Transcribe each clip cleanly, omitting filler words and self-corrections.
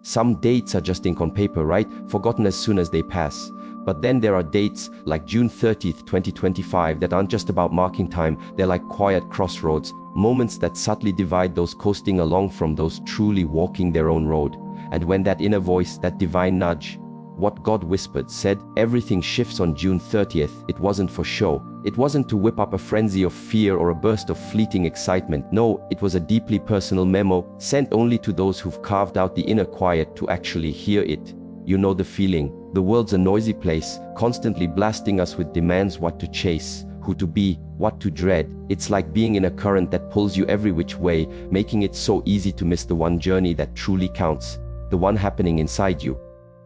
Some dates are just ink on paper, right? Forgotten as soon as they pass. But then there are dates like June 30th, 2025 that aren't just about marking time, they're like quiet crossroads, moments that subtly divide those coasting along from those truly walking their own road. And when that inner voice, that divine nudge, what God whispered, said, everything shifts on June 30th, it wasn't for show. It wasn't to whip up a frenzy of fear or a burst of fleeting excitement. No, it was a deeply personal memo, sent only to those who've carved out the inner quiet to actually hear it. You know the feeling. The world's a noisy place, constantly blasting us with demands what to chase, who to be, what to dread. It's like being in a current that pulls you every which way, making it so easy to miss the one journey that truly counts, the one happening inside you.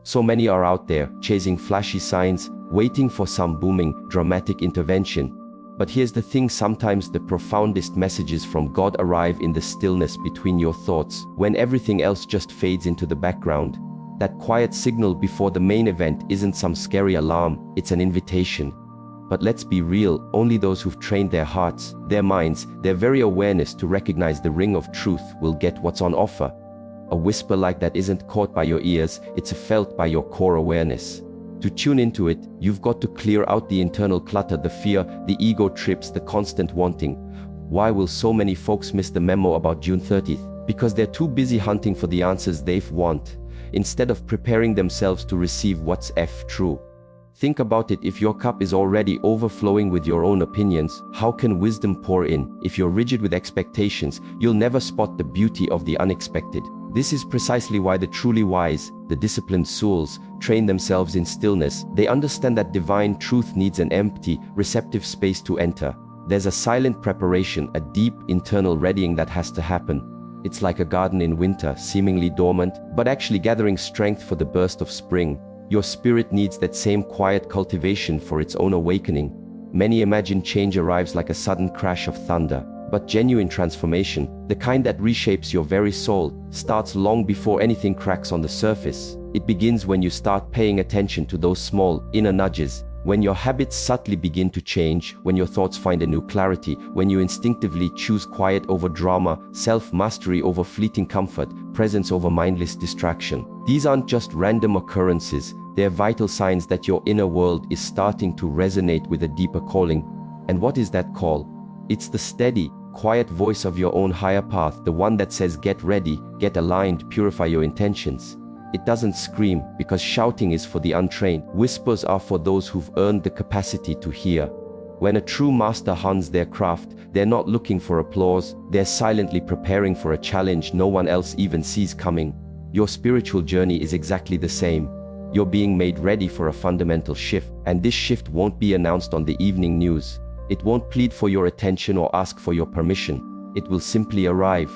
So many are out there, chasing flashy signs, waiting for some booming, dramatic intervention. But here's the thing, sometimes the profoundest messages from God arrive in the stillness between your thoughts, when everything else just fades into the background. That quiet signal before the main event isn't some scary alarm, it's an invitation. But let's be real, only those who've trained their hearts, their minds, their very awareness to recognize the ring of truth will get what's on offer. A whisper like that isn't caught by your ears, it's felt by your core awareness. To tune into it, you've got to clear out the internal clutter, the fear, the ego trips, the constant wanting. Why will so many folks miss the memo about June 30th? Because they're too busy hunting for the answers they want, instead of preparing themselves to receive what's true. Think about it, if your cup is already overflowing with your own opinions, how can wisdom pour in? If you're rigid with expectations, you'll never spot the beauty of the unexpected. This is precisely why the truly wise, the disciplined souls, train themselves in stillness. They understand that divine truth needs an empty, receptive space to enter. There's a silent preparation, a deep internal readying that has to happen. It's like a garden in winter, seemingly dormant, but actually gathering strength for the burst of spring. Your spirit needs that same quiet cultivation for its own awakening. Many imagine change arrives like a sudden crash of thunder. But genuine transformation, the kind that reshapes your very soul, starts long before anything cracks on the surface. It begins when you start paying attention to those small, inner nudges, when your habits subtly begin to change, when your thoughts find a new clarity, when you instinctively choose quiet over drama, self-mastery over fleeting comfort, presence over mindless distraction. These aren't just random occurrences, they're vital signs that your inner world is starting to resonate with a deeper calling. And what is that call? It's the steady, quiet voice of your own higher path, the one that says get ready, get aligned, purify your intentions. It doesn't scream, because shouting is for the untrained. Whispers are for those who've earned the capacity to hear. When a true master hones their craft, they're not looking for applause, they're silently preparing for a challenge no one else even sees coming. Your spiritual journey is exactly the same. You're being made ready for a fundamental shift, and this shift won't be announced on the evening news. It won't plead for your attention or ask for your permission. It will simply arrive.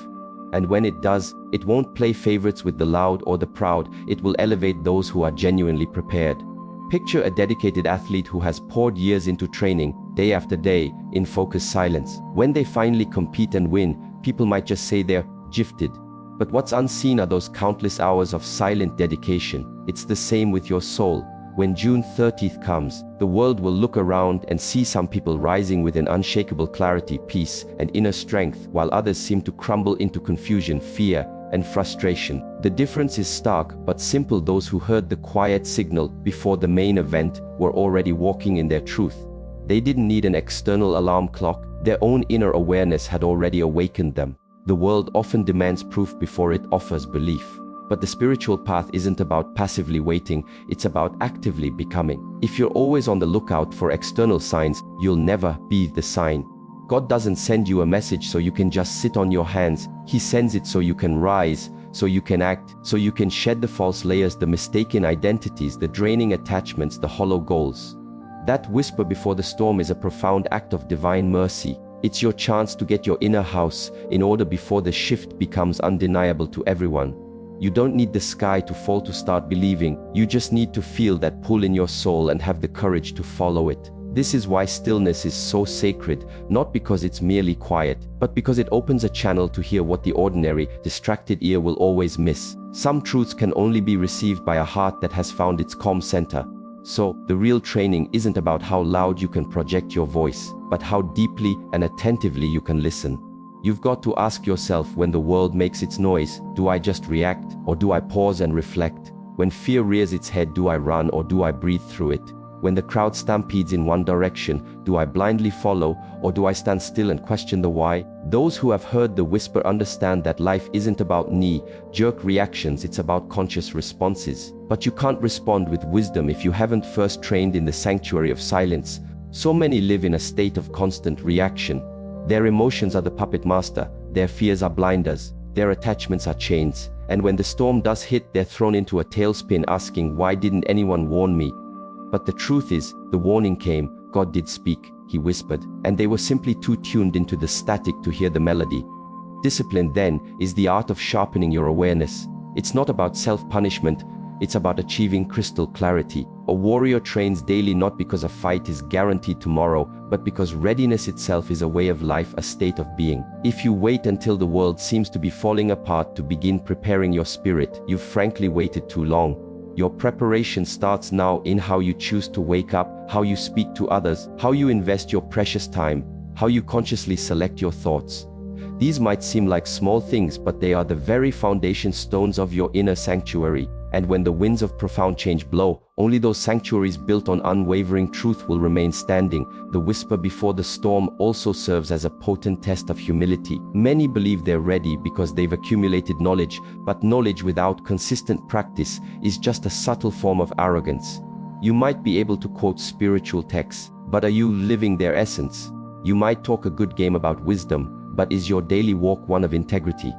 And when it does, it won't play favorites with the loud or the proud. It will elevate those who are genuinely prepared. Picture a dedicated athlete who has poured years into training, day after day, in focused silence. When they finally compete and win, people might just say they're gifted. But what's unseen are those countless hours of silent dedication. It's the same with your soul. When June 30th comes, the world will look around and see some people rising with an unshakable clarity, peace, and inner strength, while others seem to crumble into confusion, fear, and frustration. The difference is stark but simple. Those who heard the quiet signal before the main event were already walking in their truth. They didn't need an external alarm clock. Their own inner awareness had already awakened them. The world often demands proof before it offers belief. But the spiritual path isn't about passively waiting, it's about actively becoming. If you're always on the lookout for external signs, you'll never be the sign. God doesn't send you a message so you can just sit on your hands. He sends it so you can rise, so you can act, so you can shed the false layers, the mistaken identities, the draining attachments, the hollow goals. That whisper before the storm is a profound act of divine mercy. It's your chance to get your inner house in order before the shift becomes undeniable to everyone. You don't need the sky to fall to start believing. You just need to feel that pull in your soul and have the courage to follow it. This is why stillness is so sacred, not because it's merely quiet, but because it opens a channel to hear what the ordinary, distracted ear will always miss. Some truths can only be received by a heart that has found its calm center. So, the real training isn't about how loud you can project your voice, but how deeply and attentively you can listen. You've got to ask yourself, when the world makes its noise, do I just react, or do I pause and reflect? When fear rears its head, do I run or do I breathe through it? When the crowd stampedes in one direction, do I blindly follow, or do I stand still and question the why? Those who have heard the whisper understand that life isn't about knee-jerk reactions, it's about conscious responses. But you can't respond with wisdom if you haven't first trained in the sanctuary of silence. So many live in a state of constant reaction. Their emotions are the puppet master, their fears are blinders, their attachments are chains, and when the storm does hit, they're thrown into a tailspin asking, why didn't anyone warn me? But the truth is, the warning came, God did speak, He whispered, and they were simply too tuned into the static to hear the melody. Discipline, then, is the art of sharpening your awareness. It's not about self-punishment, it's about achieving crystal clarity. A warrior trains daily not because a fight is guaranteed tomorrow, but because readiness itself is a way of life, a state of being. If you wait until the world seems to be falling apart to begin preparing your spirit, you've frankly waited too long. Your preparation starts now in how you choose to wake up, how you speak to others, how you invest your precious time, how you consciously select your thoughts. These might seem like small things, but they are the very foundation stones of your inner sanctuary. And when the winds of profound change blow, only those sanctuaries built on unwavering truth will remain standing. The whisper before the storm also serves as a potent test of humility. Many believe they're ready because they've accumulated knowledge, but knowledge without consistent practice is just a subtle form of arrogance. You might be able to quote spiritual texts, but are you living their essence? You might talk a good game about wisdom, but is your daily walk one of integrity?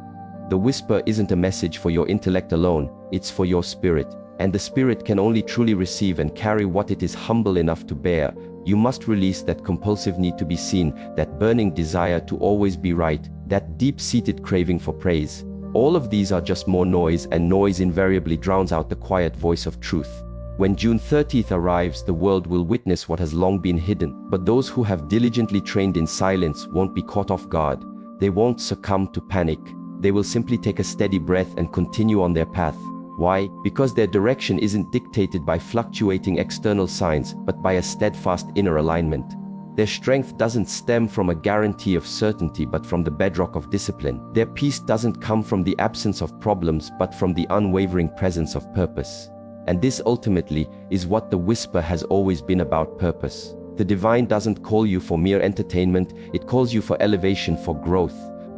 The whisper isn't a message for your intellect alone, it's for your spirit. And the spirit can only truly receive and carry what it is humble enough to bear. You must release that compulsive need to be seen, that burning desire to always be right, that deep-seated craving for praise. All of these are just more noise, and noise invariably drowns out the quiet voice of truth. When June 30th arrives, the world will witness what has long been hidden. But those who have diligently trained in silence won't be caught off guard. They won't succumb to panic. They will simply take a steady breath and continue on their path. Why? Because their direction isn't dictated by fluctuating external signs, but by a steadfast inner alignment. Their strength doesn't stem from a guarantee of certainty, but from the bedrock of discipline. Their peace doesn't come from the absence of problems, but from the unwavering presence of purpose. And this ultimately is what the whisper has always been about: purpose. The divine doesn't call you for mere entertainment, it calls you for elevation, for growth.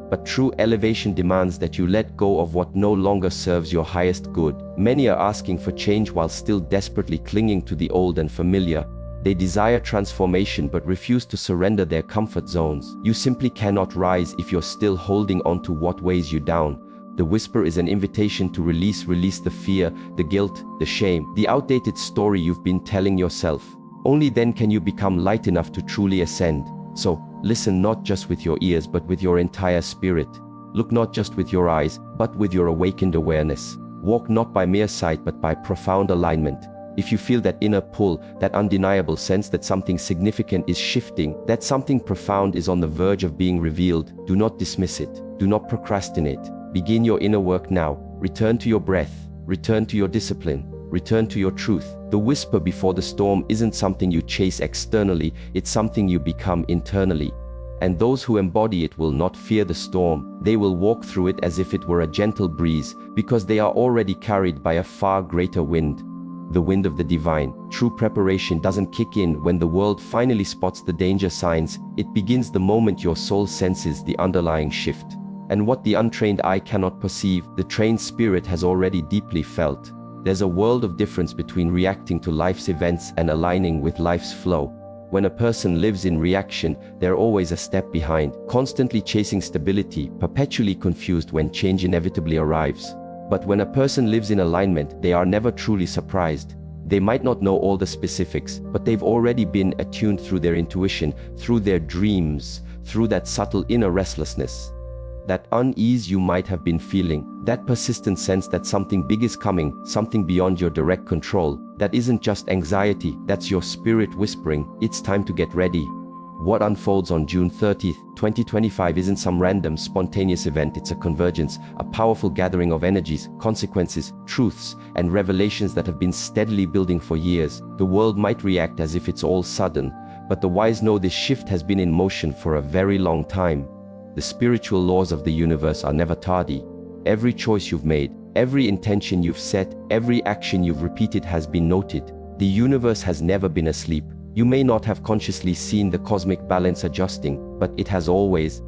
But true elevation demands that you let go of what no longer serves your highest good. Many are asking for change while still desperately clinging to the old and familiar. They desire transformation but refuse to surrender their comfort zones. You simply cannot rise if you're still holding on to what weighs you down. The whisper is an invitation to release the fear, the guilt, the shame, the outdated story you've been telling yourself. Only then can you become light enough to truly ascend. So, listen not just with your ears but with your entire spirit. Look not just with your eyes, but with your awakened awareness. Walk not by mere sight but by profound alignment. If you feel that inner pull, that undeniable sense that something significant is shifting, that something profound is on the verge of being revealed, do not dismiss it. Do not procrastinate. Begin your inner work now. Return to your breath. Return to your discipline. Return to your truth. The whisper before the storm isn't something you chase externally, it's something you become internally. And those who embody it will not fear the storm. They will walk through it as if it were a gentle breeze, because they are already carried by a far greater wind. The wind of the divine. True preparation doesn't kick in when the world finally spots the danger signs. It begins the moment your soul senses the underlying shift. And what the untrained eye cannot perceive, the trained spirit has already deeply felt. There's a world of difference between reacting to life's events and aligning with life's flow. When a person lives in reaction, they're always a step behind, constantly chasing stability, perpetually confused when change inevitably arrives. But when a person lives in alignment, they are never truly surprised. They might not know all the specifics, but they've already been attuned through their intuition, through their dreams, through that subtle inner restlessness. That unease you might have been feeling, that persistent sense that something big is coming, something beyond your direct control, that isn't just anxiety, that's your spirit whispering, it's time to get ready. What unfolds on June 30th, 2025 isn't some random, spontaneous event, it's a convergence, a powerful gathering of energies, consequences, truths, and revelations that have been steadily building for years. The world might react as if it's all sudden, but the wise know this shift has been in motion for a very long time. The spiritual laws of the universe are never tardy. Every choice you've made, every intention you've set, every action you've repeated has been noted. The universe has never been asleep. You may not have consciously seen the cosmic balance adjusting, but it has always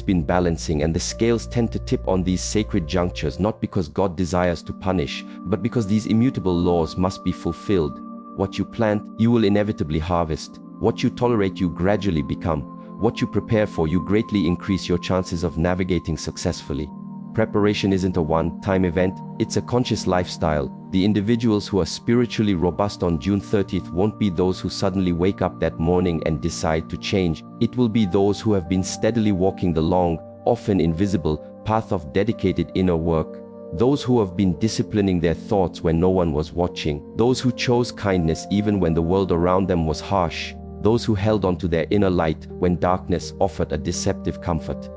been balancing, and the scales tend to tip on these sacred junctures, not because God desires to punish, but because these immutable laws must be fulfilled. What you plant, you will inevitably harvest. What you tolerate, you gradually become. What you prepare for, you greatly increase your chances of navigating successfully. Preparation isn't a one-time event, it's a conscious lifestyle. The individuals who are spiritually robust on June 30th won't be those who suddenly wake up that morning and decide to change. It will be those who have been steadily walking the long, often invisible, path of dedicated inner work. Those who have been disciplining their thoughts when no one was watching. Those who chose kindness even when the world around them was harsh. Those who held on to their inner light when darkness offered a deceptive comfort.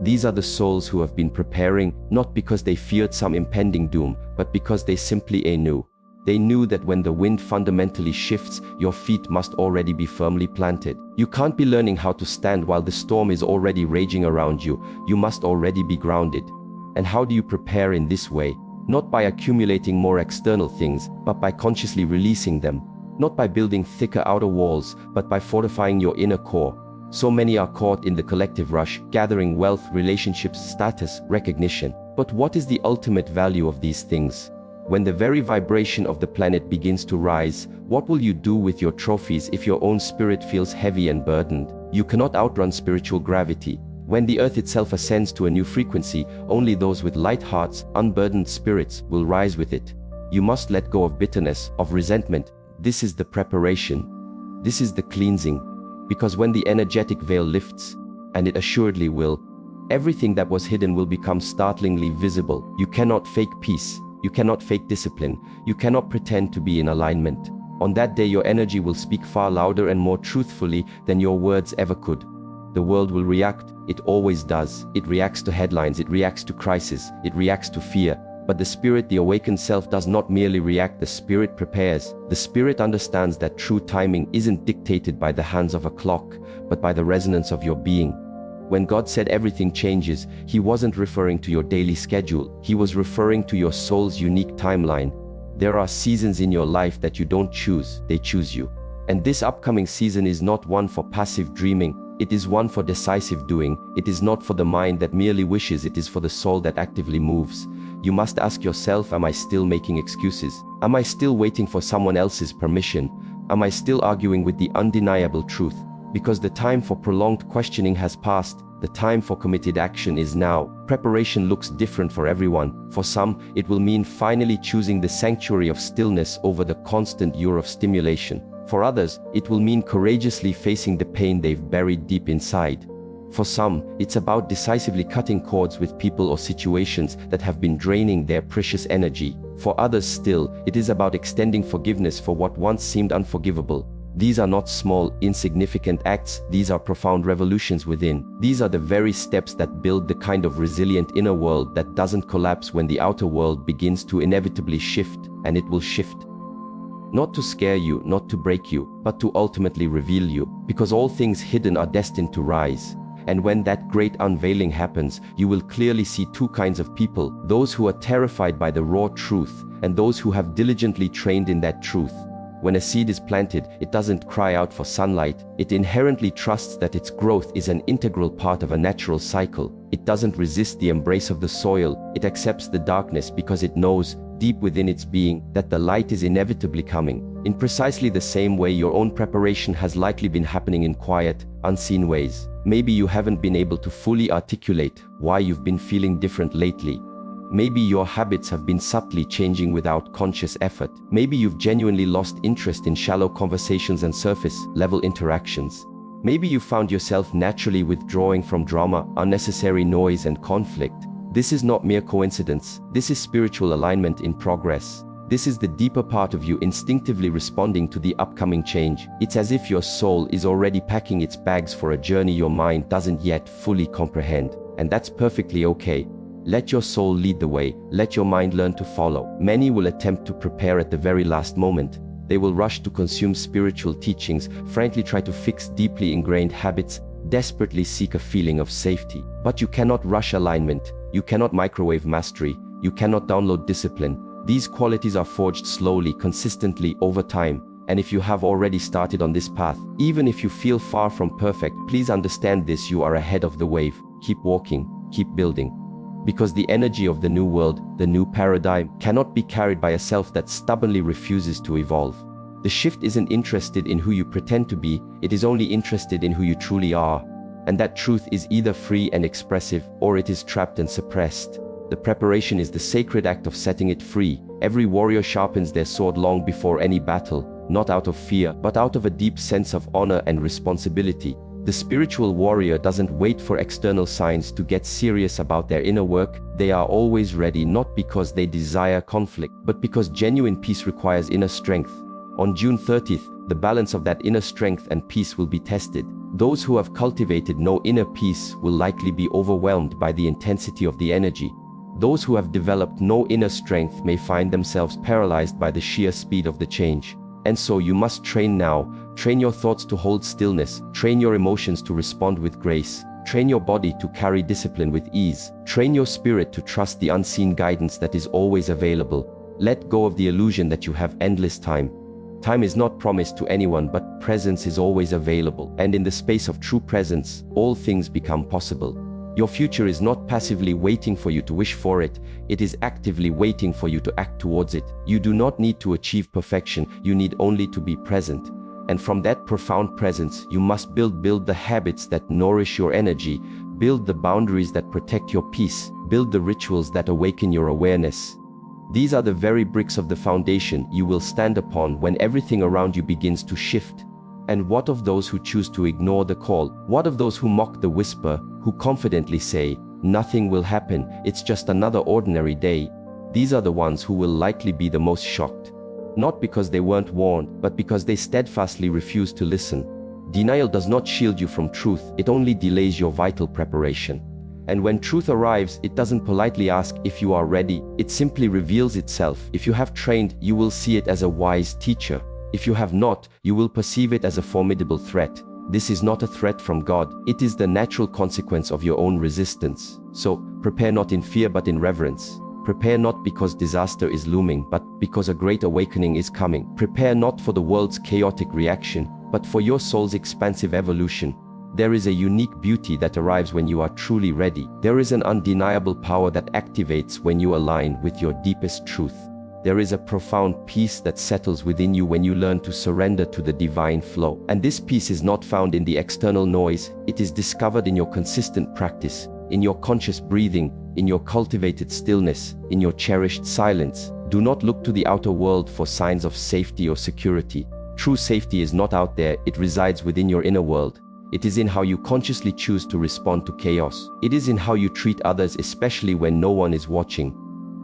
These are the souls who have been preparing, not because they feared some impending doom, but because they simply knew. They knew that when the wind fundamentally shifts, your feet must already be firmly planted. You can't be learning how to stand while the storm is already raging around you. You must already be grounded. And how do you prepare in this way? Not by accumulating more external things, but by consciously releasing them. Not by building thicker outer walls, but by fortifying your inner core. So many are caught in the collective rush, gathering wealth, relationships, status, recognition. But what is the ultimate value of these things? When the very vibration of the planet begins to rise, what will you do with your trophies if your own spirit feels heavy and burdened? You cannot outrun spiritual gravity. When the earth itself ascends to a new frequency, only those with light hearts, unburdened spirits, will rise with it. You must let go of bitterness, of resentment. This is the preparation. This is the cleansing. Because when the energetic veil lifts, and it assuredly will, everything that was hidden will become startlingly visible. You cannot fake peace. You cannot fake discipline. You cannot pretend to be in alignment. On that day, your energy will speak far louder and more truthfully than your words ever could. The world will react. It always does. It reacts to headlines. It reacts to crisis. It reacts to fear. But the spirit, the awakened self, does not merely react. The spirit prepares. The spirit understands that true timing isn't dictated by the hands of a clock, but by the resonance of your being. When God said everything changes, He wasn't referring to your daily schedule. He was referring to your soul's unique timeline. There are seasons in your life that you don't choose, they choose you. And this upcoming season is not one for passive dreaming. It is one for decisive doing. It is not for the mind that merely wishes, it is for the soul that actively moves. You must ask yourself, am I still making excuses? Am I still waiting for someone else's permission? Am I still arguing with the undeniable truth? Because the time for prolonged questioning has passed. The time for committed action is now. Preparation looks different for everyone. For some, it will mean finally choosing the sanctuary of stillness over the constant lure of stimulation. For others, it will mean courageously facing the pain they've buried deep inside. For some, it's about decisively cutting cords with people or situations that have been draining their precious energy. For others still, it is about extending forgiveness for what once seemed unforgivable. These are not small, insignificant acts, these are profound revolutions within. These are the very steps that build the kind of resilient inner world that doesn't collapse when the outer world begins to inevitably shift, and it will shift. Not to scare you, not to break you, but to ultimately reveal you, because all things hidden are destined to rise. And when that great unveiling happens, you will clearly see two kinds of people, those who are terrified by the raw truth, and those who have diligently trained in that truth. When a seed is planted, it doesn't cry out for sunlight. It inherently trusts that its growth is an integral part of a natural cycle. It doesn't resist the embrace of the soil. It accepts the darkness because it knows, deep within its being, that the light is inevitably coming. In precisely the same way, your own preparation has likely been happening in quiet, unseen ways. Maybe you haven't been able to fully articulate why you've been feeling different lately. Maybe your habits have been subtly changing without conscious effort. Maybe you've genuinely lost interest in shallow conversations and surface-level interactions. Maybe you found yourself naturally withdrawing from drama, unnecessary noise, and conflict. This is not mere coincidence. This is spiritual alignment in progress. This is the deeper part of you instinctively responding to the upcoming change. It's as if your soul is already packing its bags for a journey your mind doesn't yet fully comprehend. And that's perfectly okay. Let your soul lead the way. Let your mind learn to follow. Many will attempt to prepare at the very last moment. They will rush to consume spiritual teachings, frankly try to fix deeply ingrained habits, desperately seek a feeling of safety. But you cannot rush alignment, you cannot microwave mastery, you cannot download discipline. These qualities are forged slowly, consistently, over time. And if you have already started on this path, even if you feel far from perfect, please understand this: you are ahead of the wave. Keep walking, keep building. Because the energy of the new world, the new paradigm, cannot be carried by a self that stubbornly refuses to evolve. The shift isn't interested in who you pretend to be, it is only interested in who you truly are. And that truth is either free and expressive, or it is trapped and suppressed. The preparation is the sacred act of setting it free. Every warrior sharpens their sword long before any battle, not out of fear, but out of a deep sense of honor and responsibility. The spiritual warrior doesn't wait for external signs to get serious about their inner work. They are always ready, not because they desire conflict, but because genuine peace requires inner strength. On June 30th, the balance of that inner strength and peace will be tested. Those who have cultivated no inner peace will likely be overwhelmed by the intensity of the energy. Those who have developed no inner strength may find themselves paralyzed by the sheer speed of the change. And so you must train now. Train your thoughts to hold stillness. Train your emotions to respond with grace. Train your body to carry discipline with ease. Train your spirit to trust the unseen guidance that is always available. Let go of the illusion that you have endless time. Time is not promised to anyone, but presence is always available. And in the space of true presence, all things become possible. Your future is not passively waiting for you to wish for it, it is actively waiting for you to act towards it. You do not need to achieve perfection, you need only to be present. And from that profound presence, you must build the habits that nourish your energy, build the boundaries that protect your peace, build the rituals that awaken your awareness. These are the very bricks of the foundation you will stand upon when everything around you begins to shift. And what of those who choose to ignore the call? What of those who mock the whisper, who confidently say, "Nothing will happen, it's just another ordinary day"? These are the ones who will likely be the most shocked. Not because they weren't warned, but because they steadfastly refuse to listen. Denial does not shield you from truth, it only delays your vital preparation. And when truth arrives, it doesn't politely ask if you are ready, it simply reveals itself. If you have trained, you will see it as a wise teacher. If you have not, you will perceive it as a formidable threat. This is not a threat from God, it is the natural consequence of your own resistance. So, prepare not in fear but in reverence. Prepare not because disaster is looming, but because a great awakening is coming. Prepare not for the world's chaotic reaction, but for your soul's expansive evolution. There is a unique beauty that arrives when you are truly ready. There is an undeniable power that activates when you align with your deepest truth. There is a profound peace that settles within you when you learn to surrender to the divine flow. And this peace is not found in the external noise, it is discovered in your consistent practice, in your conscious breathing, in your cultivated stillness, in your cherished silence. Do not look to the outer world for signs of safety or security. True safety is not out there, it resides within your inner world. It is in how you consciously choose to respond to chaos. It is in how you treat others, especially when no one is watching.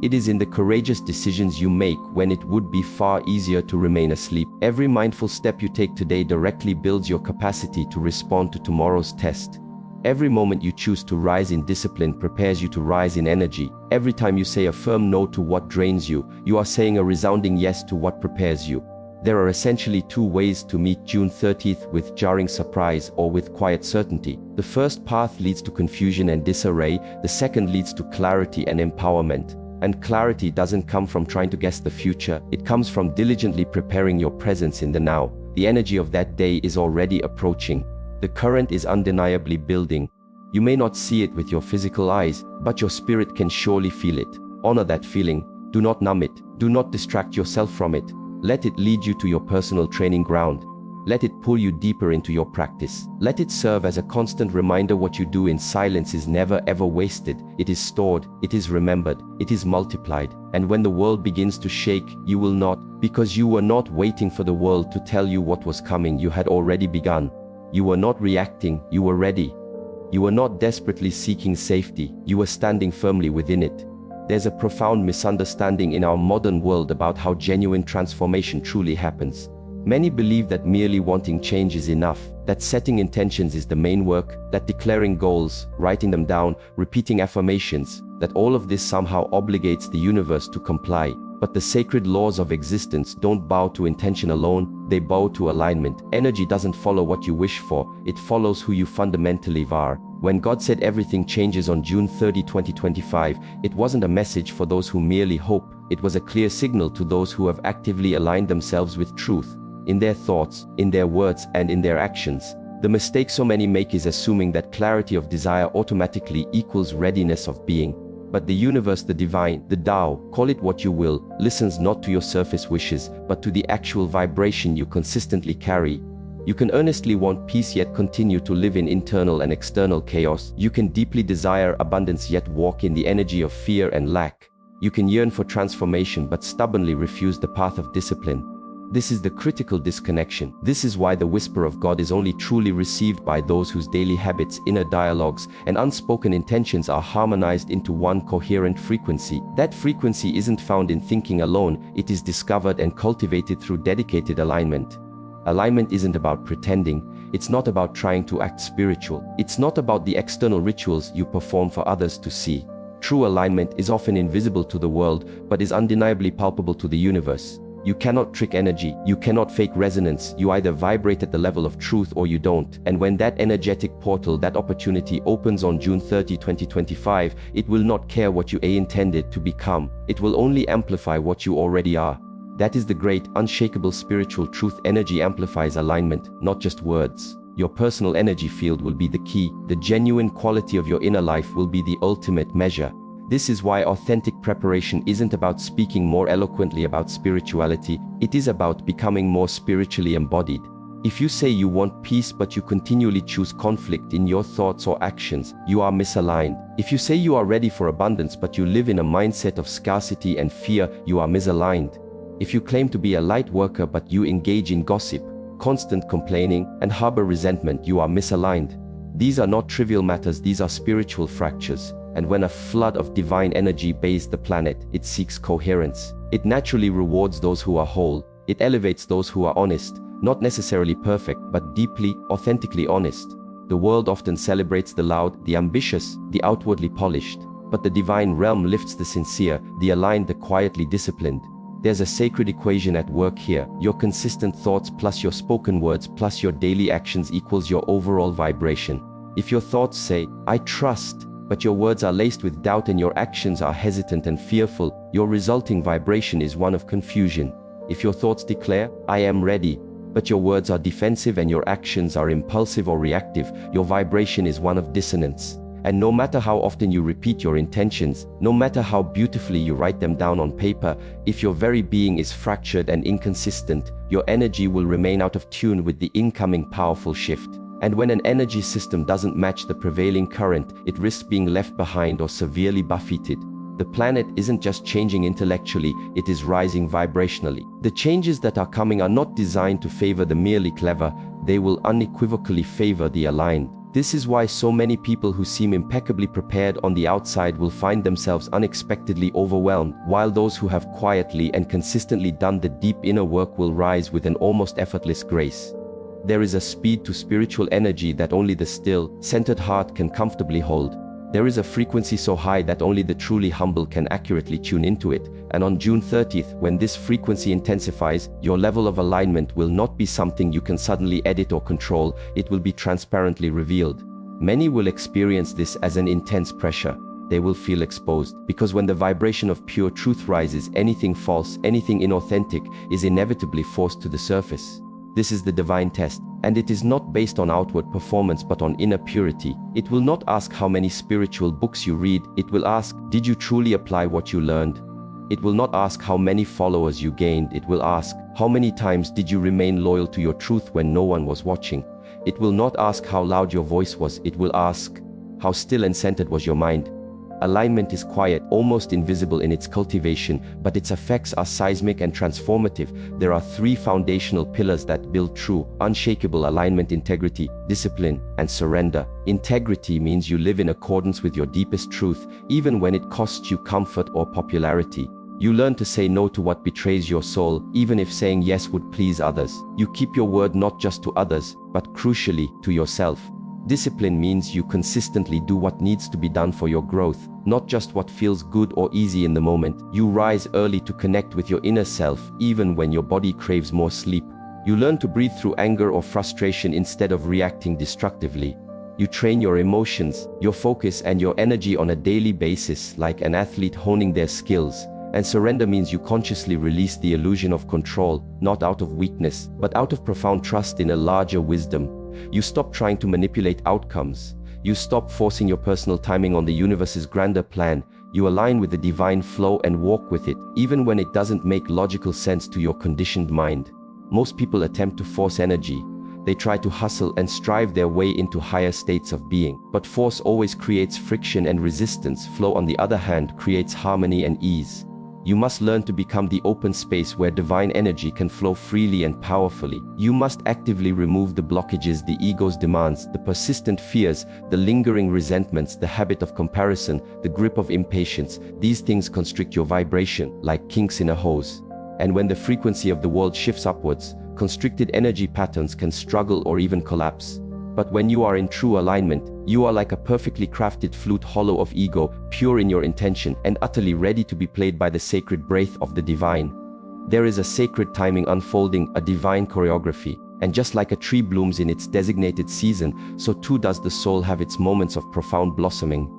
It is in the courageous decisions you make when it would be far easier to remain asleep. Every mindful step you take today directly builds your capacity to respond to tomorrow's test. Every moment you choose to rise in discipline prepares you to rise in energy. Every time you say a firm no to what drains you, you are saying a resounding yes to what prepares you. There are essentially two ways to meet June 30th: with jarring surprise or with quiet certainty. The first path leads to confusion and disarray, the second leads to clarity and empowerment. And clarity doesn't come from trying to guess the future, it comes from diligently preparing your presence in the now. The energy of that day is already approaching. The current is undeniably building. You may not see it with your physical eyes, but your spirit can surely feel it. Honor that feeling. Do not numb it. Do not distract yourself from it. Let it lead you to your personal training ground. Let it pull you deeper into your practice. Let it serve as a constant reminder what you do in silence is never ever wasted. It is stored, it is remembered, it is multiplied. And when the world begins to shake, you will not, because you were not waiting for the world to tell you what was coming, you had already begun. You were not reacting, you were ready. You were not desperately seeking safety, you were standing firmly within it. There's a profound misunderstanding in our modern world about how genuine transformation truly happens. Many believe that merely wanting change is enough, that setting intentions is the main work, that declaring goals, writing them down, repeating affirmations, that all of this somehow obligates the universe to comply. But the sacred laws of existence don't bow to intention alone, they bow to alignment. Energy doesn't follow what you wish for, it follows who you fundamentally are. When God said everything changes on June 30, 2025, it wasn't a message for those who merely hope, it was a clear signal to those who have actively aligned themselves with truth, in their thoughts, in their words, and in their actions. The mistake so many make is assuming that clarity of desire automatically equals readiness of being. But the universe, the divine, the Tao, call it what you will, listens not to your surface wishes, but to the actual vibration you consistently carry. You can earnestly want peace yet continue to live in internal and external chaos. You can deeply desire abundance yet walk in the energy of fear and lack. You can yearn for transformation but stubbornly refuse the path of discipline. This is the critical disconnection. This is why the whisper of God is only truly received by those whose daily habits, inner dialogues, and unspoken intentions are harmonized into one coherent frequency. That frequency isn't found in thinking alone, it is discovered and cultivated through dedicated alignment. Alignment isn't about pretending, it's not about trying to act spiritual, it's not about the external rituals you perform for others to see. True alignment is often invisible to the world, but is undeniably palpable to the universe. You cannot trick energy, you cannot fake resonance, you either vibrate at the level of truth or you don't. And when that energetic portal, that opportunity opens on June 30, 2025, it will not care what you intended to become, it will only amplify what you already are. That is the great, unshakable spiritual truth. Energy amplifies alignment, not just words. Your personal energy field will be the key, the genuine quality of your inner life will be the ultimate measure. This is why authentic preparation isn't about speaking more eloquently about spirituality, it is about becoming more spiritually embodied. If you say you want peace but you continually choose conflict in your thoughts or actions, you are misaligned. If you say you are ready for abundance but you live in a mindset of scarcity and fear, you are misaligned. If you claim to be a light worker but you engage in gossip, constant complaining, and harbor resentment, you are misaligned. These are not trivial matters, these are spiritual fractures. And when a flood of divine energy bathes the planet, it seeks coherence. It naturally rewards those who are whole. It elevates those who are honest, not necessarily perfect, but deeply, authentically honest. The world often celebrates the loud, the ambitious, the outwardly polished. But the divine realm lifts the sincere, the aligned, the quietly disciplined. There's a sacred equation at work here. Your consistent thoughts plus your spoken words plus your daily actions equals your overall vibration. If your thoughts say, I trust, but your words are laced with doubt and your actions are hesitant and fearful, your resulting vibration is one of confusion. If your thoughts declare, I am ready, but your words are defensive and your actions are impulsive or reactive, your vibration is one of dissonance. And no matter how often you repeat your intentions, no matter how beautifully you write them down on paper, if your very being is fractured and inconsistent, your energy will remain out of tune with the incoming powerful shift. And when an energy system doesn't match the prevailing current, it risks being left behind or severely buffeted. The planet isn't just changing intellectually, it is rising vibrationally. The changes that are coming are not designed to favor the merely clever, they will unequivocally favor the aligned. This is why so many people who seem impeccably prepared on the outside will find themselves unexpectedly overwhelmed, while those who have quietly and consistently done the deep inner work will rise with an almost effortless grace. There is a speed to spiritual energy that only the still, centered heart can comfortably hold. There is a frequency so high that only the truly humble can accurately tune into it. And on June 30th, when this frequency intensifies, your level of alignment will not be something you can suddenly edit or control, it will be transparently revealed. Many will experience this as an intense pressure. They will feel exposed, because when the vibration of pure truth rises, anything false, anything inauthentic, is inevitably forced to the surface. This is the divine test, and it is not based on outward performance but on inner purity. It will not ask how many spiritual books you read, it will ask, did you truly apply what you learned? It will not ask how many followers you gained, it will ask, how many times did you remain loyal to your truth when no one was watching? It will not ask how loud your voice was, it will ask, how still and centered was your mind? Alignment is quiet, almost invisible in its cultivation, but its effects are seismic and transformative. There are three foundational pillars that build true, unshakable alignment: integrity, discipline, and surrender. Integrity means you live in accordance with your deepest truth, even when it costs you comfort or popularity. You learn to say no to what betrays your soul, even if saying yes would please others. You keep your word not just to others, but crucially, to yourself. Discipline means you consistently do what needs to be done for your growth, not just what feels good or easy in the moment. You rise early to connect with your inner self, even when your body craves more sleep. You learn to breathe through anger or frustration instead of reacting destructively. You train your emotions, your focus and your energy on a daily basis, like an athlete honing their skills. And surrender means you consciously release the illusion of control, not out of weakness, but out of profound trust in a larger wisdom. You stop trying to manipulate outcomes. You stop forcing your personal timing on the universe's grander plan. You align with the divine flow and walk with it, even when it doesn't make logical sense to your conditioned mind. Most people attempt to force energy. They try to hustle and strive their way into higher states of being. But force always creates friction and resistance. Flow, on the other hand, creates harmony and ease. You must learn to become the open space where divine energy can flow freely and powerfully. You must actively remove the blockages the ego's demands, the persistent fears, the lingering resentments, the habit of comparison, the grip of impatience. These things constrict your vibration, like kinks in a hose. And when the frequency of the world shifts upwards, constricted energy patterns can struggle or even collapse. But when you are in true alignment, you are like a perfectly crafted flute, hollow of ego, pure in your intention, and utterly ready to be played by the sacred breath of the divine. There is a sacred timing unfolding, a divine choreography, and just like a tree blooms in its designated season, so too does the soul have its moments of profound blossoming.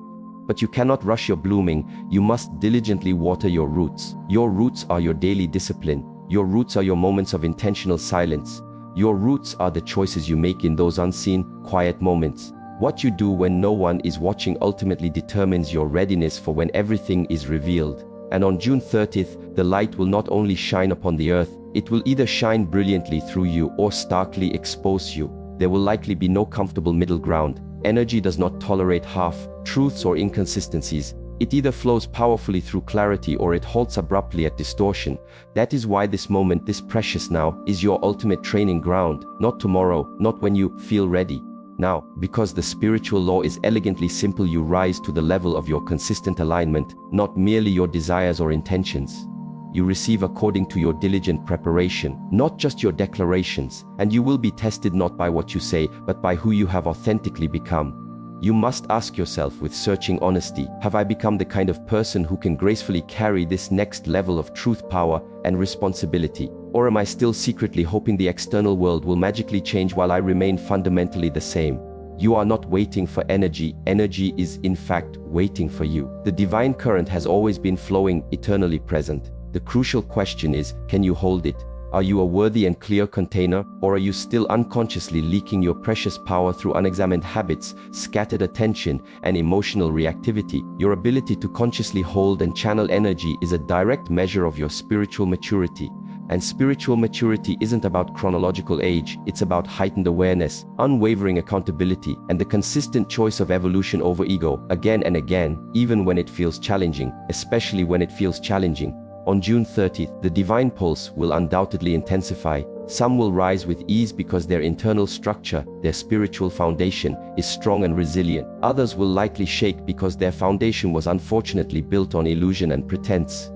But you cannot rush your blooming. You must diligently water your roots. Your roots are your daily discipline. Your roots are your moments of intentional silence. Your roots are the choices you make in those unseen, quiet moments. What you do when no one is watching ultimately determines your readiness for when everything is revealed. And on June 30th, the light will not only shine upon the earth, it will either shine brilliantly through you or starkly expose you. There will likely be no comfortable middle ground. Energy does not tolerate half-truths or inconsistencies. It either flows powerfully through clarity or it halts abruptly at distortion. That is why this moment, this precious now, is your ultimate training ground. Not tomorrow, not when you feel ready. Now, because the spiritual law is elegantly simple, you rise to the level of your consistent alignment, not merely your desires or intentions. You receive according to your diligent preparation, not just your declarations, and you will be tested not by what you say, but by who you have authentically become. You must ask yourself with searching honesty, have I become the kind of person who can gracefully carry this next level of truth, power, and responsibility? Or am I still secretly hoping the external world will magically change while I remain fundamentally the same? You are not waiting for energy. Energy is, in fact, waiting for you. The divine current has always been flowing, eternally present. The crucial question is, can you hold it? Are you a worthy and clear container, or are you still unconsciously leaking your precious power through unexamined habits, scattered attention, and emotional reactivity? Your ability to consciously hold and channel energy is a direct measure of your spiritual maturity. And spiritual maturity isn't about chronological age, it's about heightened awareness, unwavering accountability, and the consistent choice of evolution over ego, again and again, even when it feels challenging, especially when it feels challenging. On June 30th, the divine pulse will undoubtedly intensify. Some will rise with ease because their internal structure, their spiritual foundation, is strong and resilient. Others will likely shake because their foundation was unfortunately built on illusion and pretense.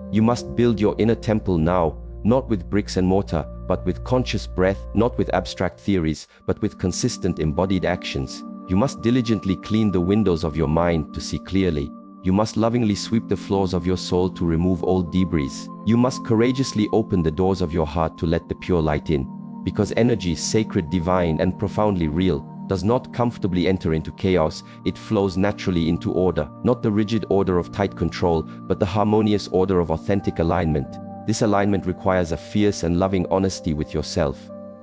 You must build your inner temple now, not with bricks and mortar, but with conscious breath, not with abstract theories, but with consistent embodied actions. You must diligently clean the windows of your mind to see clearly. You must lovingly sweep the floors of your soul to remove old debris. You must courageously open the doors of your heart to let the pure light in. Because energy, sacred, divine, and profoundly real, does not comfortably enter into chaos, it flows naturally into order. Not the rigid order of tight control, but the harmonious order of authentic alignment. This alignment requires a fierce and loving honesty with yourself.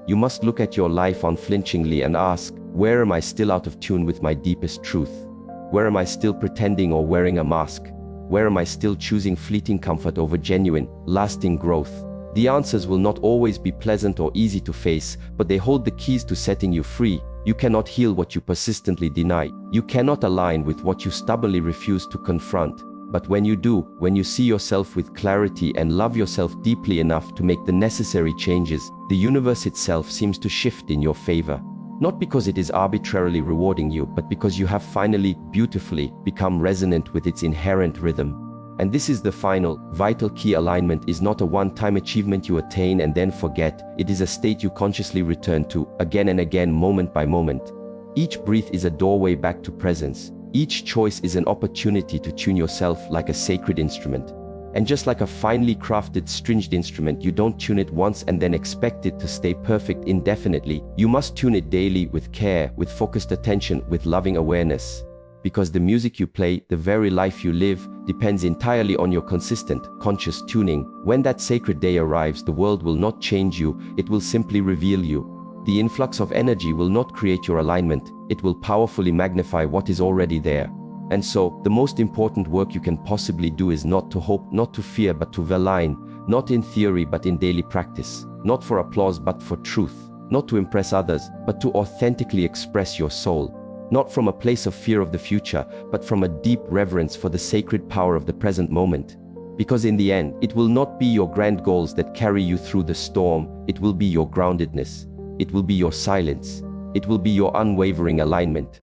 You must look at your life unflinchingly and ask, where am I still out of tune with my deepest truth? Where am I still pretending or wearing a mask? Where am I still choosing fleeting comfort over genuine, lasting growth? The answers will not always be pleasant or easy to face, but they hold the keys to setting you free. You cannot heal what you persistently deny. You cannot align with what you stubbornly refuse to confront. But when you do, when you see yourself with clarity and love yourself deeply enough to make the necessary changes, the universe itself seems to shift in your favor. Not because it is arbitrarily rewarding you, but because you have finally, beautifully, become resonant with its inherent rhythm. And this is the final, vital key. Alignment is not a one-time achievement you attain and then forget. It is a state you consciously return to, again and again, moment by moment. Each breath is a doorway back to presence. Each choice is an opportunity to tune yourself like a sacred instrument. And just like a finely crafted stringed instrument, you don't tune it once and then expect it to stay perfect indefinitely. You must tune it daily with care, with focused attention, with loving awareness. Because the music you play, the very life you live, depends entirely on your consistent, conscious tuning. When that sacred day arrives, the world will not change you, it will simply reveal you. The influx of energy will not create your alignment, it will powerfully magnify what is already there. And so, the most important work you can possibly do is not to hope, not to fear, but to align, not in theory but in daily practice, not for applause but for truth, not to impress others, but to authentically express your soul, not from a place of fear of the future, but from a deep reverence for the sacred power of the present moment. Because in the end, it will not be your grand goals that carry you through the storm, it will be your groundedness, it will be your silence, it will be your unwavering alignment.